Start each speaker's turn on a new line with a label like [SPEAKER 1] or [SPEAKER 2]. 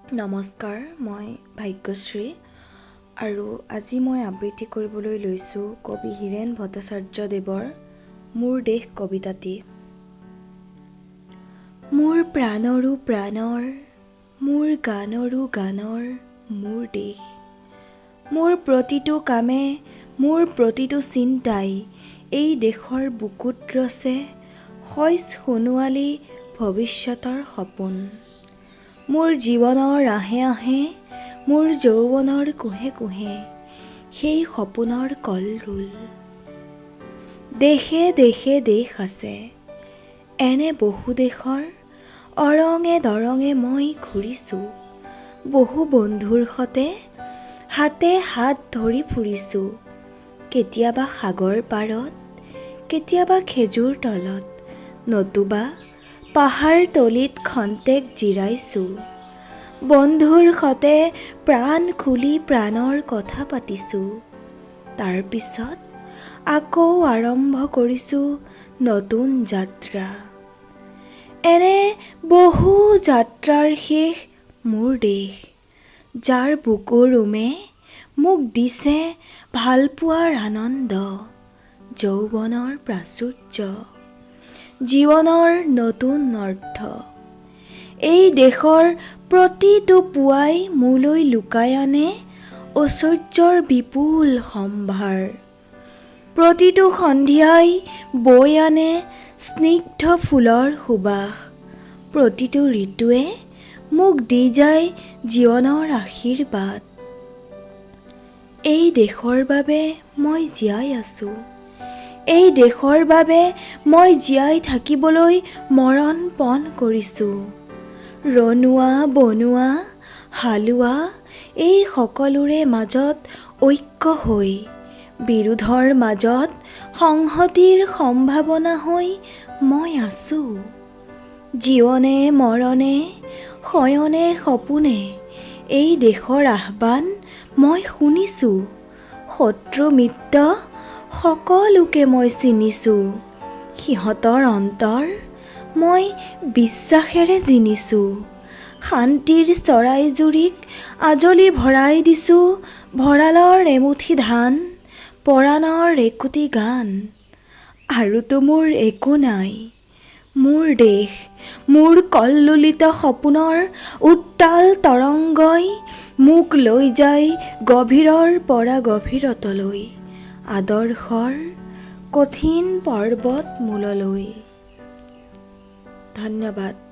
[SPEAKER 1] নমস্কাৰ, মই ভাগ্যশ্ৰী আৰু আজি মই আবৃত্তি কৰিবলৈ লৈছোঁ কবি হীৰেন ভট্টাচাৰ্যদেৱৰ মোৰ দেশ কবিতাটি। মোৰ প্ৰাণৰো প্ৰাণৰ, মোৰ গানৰো গানৰ, মোৰ দেশ। মোৰ প্ৰতিটো কামে, মোৰ প্ৰতিটো চিন্তাই এই দেশৰ বুকুত ৰচে শইচ সোণোৱালী ভৱিষ্যতৰ সপোন। মোৰ জীৱনৰ আহে আহে, মোৰ যৌৱনৰ কোহে কোহে সেই সপোনৰ কলৰোল। দেশে দেশে দেশ আছে, এনে বহু দেশৰ অৰঙে দৰঙে মই ঘূৰিছোঁ। বহু বন্ধুৰ সতে হাতে হাত ধৰি ফুৰিছোঁ। কেতিয়াবা সাগৰ পাৰত, কেতিয়াবা খেজুৰ তলত, নতুবা পাহাৰ তলিত খন্তেক জিৰাইছোঁ। বন্ধুৰ সতে প্ৰাণ খুলি প্ৰাণৰ কথা পাতিছোঁ। তাৰ পিছত আকৌ আৰম্ভ কৰিছোঁ নতুন যাত্ৰা। এনে বহু যাত্ৰাৰ শেষ মোৰ দেশ, যাৰ বুকুৰ উমে মোক দিছে ভালপোৱাৰ আনন্দ, যৌৱনৰ প্ৰাচুৰ্য, জীৱনৰ নতুন অৰ্থ। এই দেশৰ প্ৰতিটো পুৱাই মোলৈ লুকাই আনে ঐশ্বৰ্যৰ বিপুল সম্ভাৰ। প্ৰতিটো সন্ধিয়াই বৈ আনে স্নিগ্ধ ফুলৰ সুবাস। প্ৰতিটো ঋতুৱে মোক দি যায় জীৱনৰ আশীৰ্বাদ। এই দেশৰ বাবে মই জীয়াই আছোঁ। এই দেশৰ বাবে মই জীয়াই থাকিবলৈ মৰণ পণ কৰিছোঁ। ৰনোৱা বনোৱা হালোৱা এই সকলোৰে মাজত ঐক্য হৈ, বিৰোধৰ মাজত সংহতিৰ সম্ভাৱনা হৈ মই আছোঁ। জীৱনে মৰণে শয়নে সপোনে এই দেশৰ আহ্বান মই শুনিছোঁ। শত্ৰু মিত্ৰ সকলোকে মই চিনিছোঁ। সিহঁতৰ অন্তৰ মই বিশ্বাসেৰে জিনিছোঁ। শান্তিৰ চৰাইজুৰিক আজলি ভৰাই দিছোঁ ভঁৰালৰ এমুঠি ধান, পৰাণৰ একোটি গান। আৰুতো মোৰ একো নাই। মোৰ দেশ, মোৰ কল্লোলিত সপোনৰ উত্তাল তৰংগই মোক লৈ যায় গভীৰৰ পৰা গভীৰতলৈ, আদৰ্শৰ কঠিন পৰ্বত মূললৈ। ধন্যবাদ।